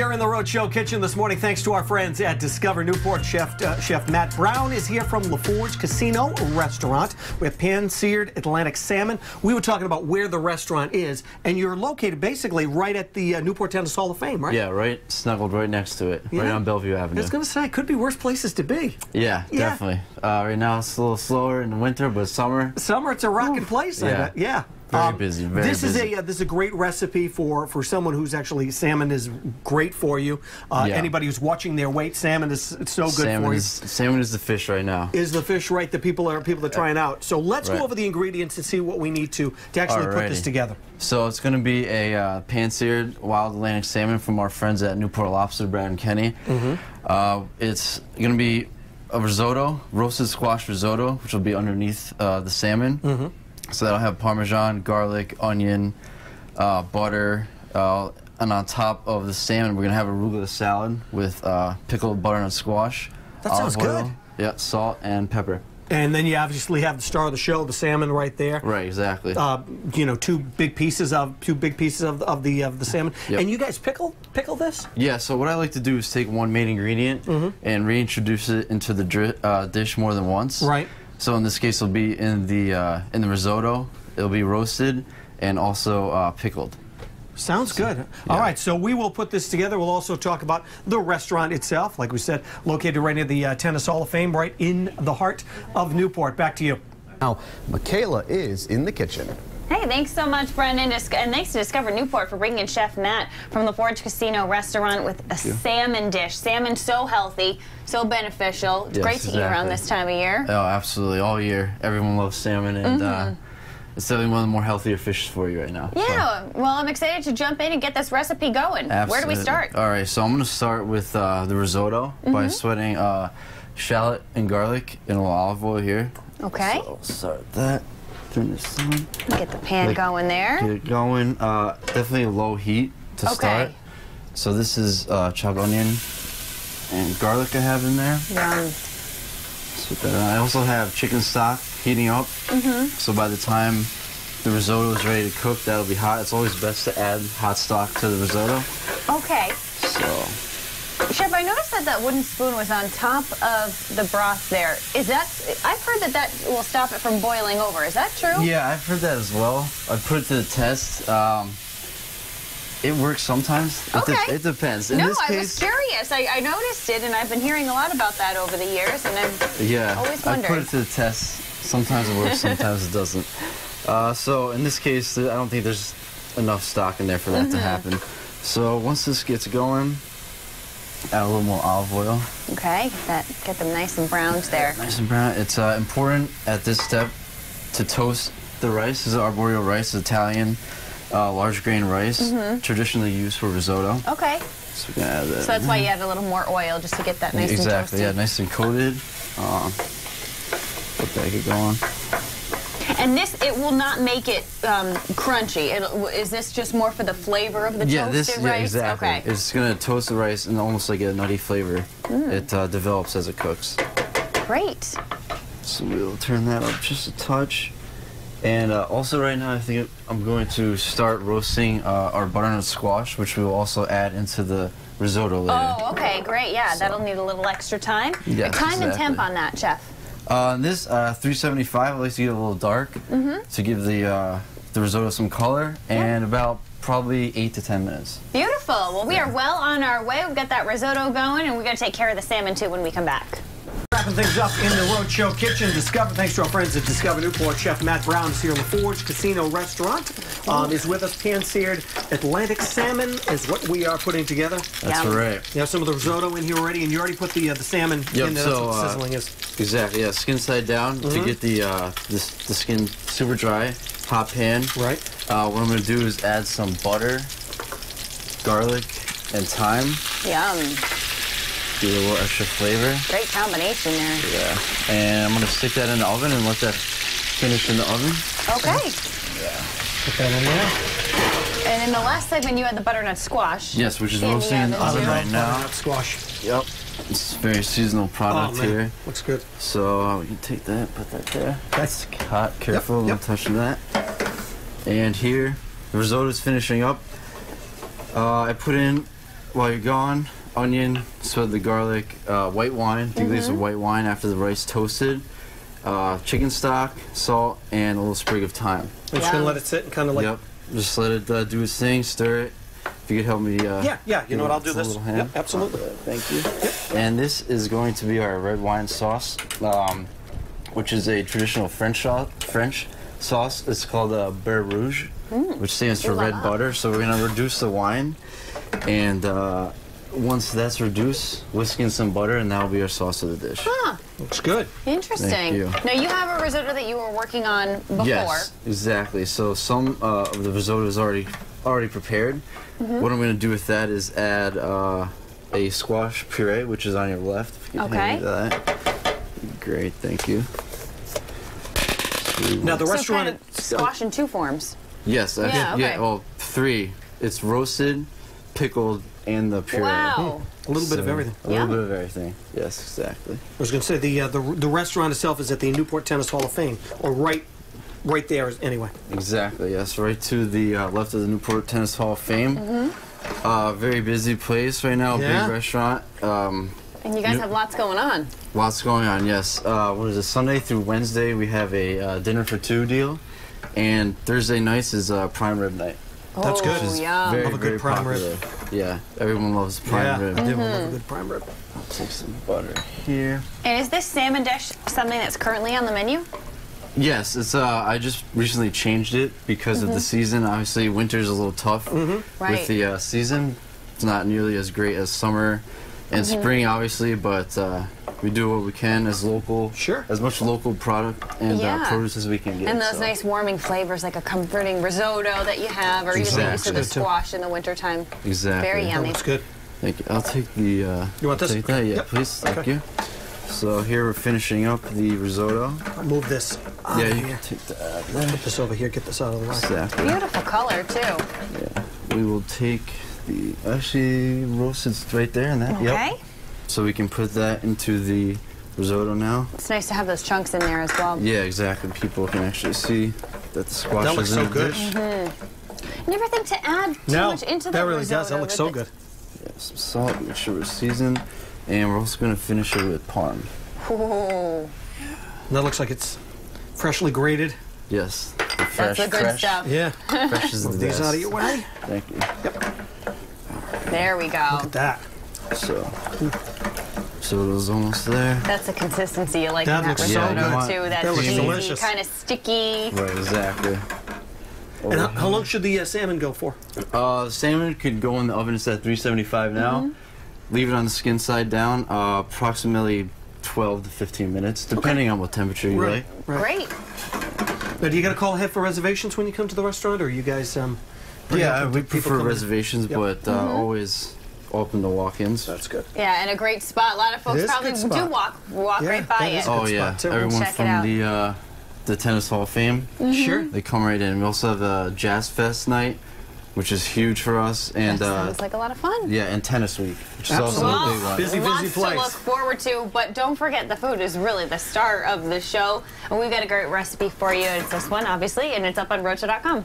Here in the Roadshow Kitchen this morning, thanks to our friends at Discover Newport. Chef Matt Brown is here from LaForge Casino Restaurant with pan-seared Atlantic salmon. We were talking about where the restaurant is, and you're located basically right at the Newport Tennis Hall of Fame, right? Yeah, right, snuggled right next to it, right on Bellevue Avenue. I was going to say, could be worse places to be. Yeah, definitely. Right now it's a little slower in the winter, but summer. Summer, it's a rocking place. Yeah. Very busy. This is a great recipe for someone who's actually, salmon is great for you. Anybody who's watching their weight, salmon is so good for you. Salmon is the fish right now. Is the fish right that people are trying out. So let's go over the ingredients and see what we need to actually put this together. So it's going to be a pan-seared wild Atlantic salmon from our friends at Newport Lobster, Brad and Kenny. It's going to be a risotto, roasted squash risotto, which will be underneath the salmon. So that'll have Parmesan, garlic, onion, butter, and on top of the salmon, we're gonna have arugula salad with pickled butternut squash. That sounds good. Yeah, salt and pepper. And then you obviously have the star of the show, the salmon, right there. Right, exactly. You know, two big pieces of the salmon. And you guys pickle this? Yeah. So what I like to do is take one main ingredient and reintroduce it into the dish more than once. Right. So in this case, it'll be in the risotto. It'll be roasted and also pickled. Sounds good. All right, so we will put this together. We'll also talk about the restaurant itself, like we said, located right near the Tennis Hall of Fame, right in the heart of Newport. Back to you. Now, Michaela is in the kitchen. Hey, thanks so much, Brendan, and thanks to Discover Newport for bringing in Chef Matt from the Forge Casino Restaurant with a salmon dish. Salmon, so healthy, so beneficial. It's great to eat around this time of year. Oh, absolutely. All year. Everyone loves salmon, and it's definitely one of the more healthier fishes for you right now. Yeah, well, I'm excited to jump in and get this recipe going. Absolutely. Where do we start? All right, so I'm going to start with the risotto by sweating shallot and garlic in a little olive oil here. Okay. So I'll start with that. Turn this on. Get the pan going there. Get it going. Definitely low heat to start. So this is chopped onion and garlic I have in there. Yum. I also have chicken stock heating up. So by the time the risotto is ready to cook, that'll be hot. It's always best to add hot stock to the risotto. Okay. So. Chef, I noticed that wooden spoon was on top of the broth there. Is that, I've heard that will stop it from boiling over. Is that true? Yeah, I've heard that as well. I put it to the test. It works sometimes. It depends. In this case, I was curious. I noticed it, and I've been hearing a lot about that over the years, and I've always wondered. I put it to the test. Sometimes it works, sometimes it doesn't. So in this case, I don't think there's enough stock in there for that to happen. So once this gets going, add a little more olive oil. Okay, get them nice and browned there. Nice and brown. It's important at this step to toast the rice. This is arborio rice, Italian large grain rice, traditionally used for risotto. Okay. So we're gonna add that. So that's why you add a little more oil, just to get that nice and toasty. Exactly, yeah, nice and coated. Let that get going. And it will not make it crunchy. Is this just more for the flavor of the toasted rice? Exactly. Okay. It's going to toast the rice and almost like a nutty flavor. It develops as it cooks. Great. So we'll turn that up just a touch. And also right now I think I'm going to start roasting our butternut squash, which we will also add into the risotto later. Oh, okay, great. Yeah, that'll need a little extra time. Yeah, time and temp on that, Chef. This 375, I like to get a little dark to give the risotto some color, and about probably 8 to 10 minutes. Beautiful. Well, we are well on our way. We've got that risotto going, and we're going to take care of the salmon too when we come back. Wrapping things up in the Roadshow Kitchen. Discover, thanks to our friends at Discover Newport. Chef Matt Brown is here in the Forge Casino Restaurant. Is with us. Pan-seared Atlantic salmon is what we are putting together. That's right. You have some of the risotto in here already, and you already put the salmon in there. That's what the sizzling is. Exactly, yeah. Skin side down to get the skin super dry. Hot pan. Right. What I'm going to do is add some butter, garlic, and thyme. Yum. Give it a little extra flavor. Great combination there. Yeah. And I'm going to stick that in the oven and let that finish in the oven. Okay. Yeah. Put that in there. And in the last segment, you had the butternut squash. Yes, which is roasting in the oven right now. Butternut squash. Yep. It's a very seasonal product here. Looks good. So we can take that, put that there. That's hot. Careful, don't touch that. And here, the risotto is finishing up. I put in while you're gone, onion, spread the garlic, white wine, 2 glass of white wine after the rice toasted, chicken stock, salt, and a little sprig of thyme. I'm just going to let it sit and kind of like... Yep. Just let it do its thing, stir it. If you could help me... yeah, you know what, I'll do this. Yep, absolutely. Thank you. Yep. And this is going to be our red wine sauce, which is a traditional French sauce. It's called Beurre Rouge, which stands for red butter. So we're going to reduce the wine, and once that's reduced, whisk in some butter, and that'll be our sauce of the dish. Huh. Looks good. Interesting. Thank you. Now, you have a risotto that you were working on before. Yes, exactly. So some of the risotto is already prepared. What I'm going to do with that is add a squash puree, which is on your left. If you can hand me that. Great, thank you. Now the So restaurant... kind of squash in 2 forms. Yes, okay. well, 3. It's roasted, pickled, and the puree. Wow. A little bit of everything. A little bit of everything. Yes, exactly. I was going to say the restaurant itself is at the Newport Tennis Hall of Fame, or right there anyway. Exactly. Yes, right to the left of the Newport Tennis Hall of Fame. Very busy place right now. Yeah. Big restaurant. And you guys have lots going on. Lots going on. Yes. What is it? Sunday through Wednesday we have a dinner for 2 deal, and Thursday nights is prime rib night. That's good. Oh, yum. Very, Love a good very prime popular. rib. Yeah, everyone loves prime rib. I do love a good prime rib. I'll take some butter here. And is this salmon dish something that's currently on the menu? Yes, it's. I just recently changed it because of the season. Obviously, winter's a little tough Right. with the season. It's not nearly as great as summer and spring, obviously, but we do what we can as local, as much local product and produce as we can get. And those nice warming flavors, like a comforting risotto that you have, or even maybe the squash in the wintertime. Exactly. Very yummy. That looks good. Thank you. I'll take the. You want this? Take that? Yeah, Yep. please. Thank you. So here we're finishing up the risotto. I'll move this. Yeah, you here. can take that. Put this over here. Get this out of the way. Exactly. Beautiful color, too. Yeah. We will take the actually roasted right there and that. Okay. Yep. So we can put that into the risotto now. It's nice to have those chunks in there as well. Yeah, exactly. People can actually see that the squash That looks is so in the good. dish. Never think to add too much into the that really risotto. does. That looks so good. Yeah, some salt, make sure we're seasoned. And we're also going to finish it with parm. Ooh. That looks like it's freshly grated. Yes. The fresh, That's the good fresh, stuff. Yeah. Fresh is the Move these best. out of your way. Thank you. There we go. Look at that. So it was almost there. That's the consistency you like That in that looks so risotto, good. too. That That looks cheesy, delicious. kind of sticky. Right, exactly. And how long should the salmon go for? Salmon could go in the oven. It's at 375 now. Leave it on the skin side down, approximately 12 to 15 minutes, depending on what temperature you like. Great. Now, do you got to call ahead for reservations when you come to the restaurant, or you guys? Yeah, we people prefer come in? reservations, but always open to walk-ins. That's good. Yeah, and a great spot. A lot of It folks is a probably good do spot. walk Yeah, right by that is it. a Oh good yeah, spot, too. everyone Check it out. from the Tennis Hall of Fame, Sure. they come right in. We also have a Jazz Fest night, which is huge for us, and Sounds like a lot of fun. yeah, and Tennis Week, which is also a big one. Busy Lots place. to look forward to, but don't forget the food is really the star of the show. And we've got a great recipe for you. It's this one, obviously, and it's up on Rocha.com.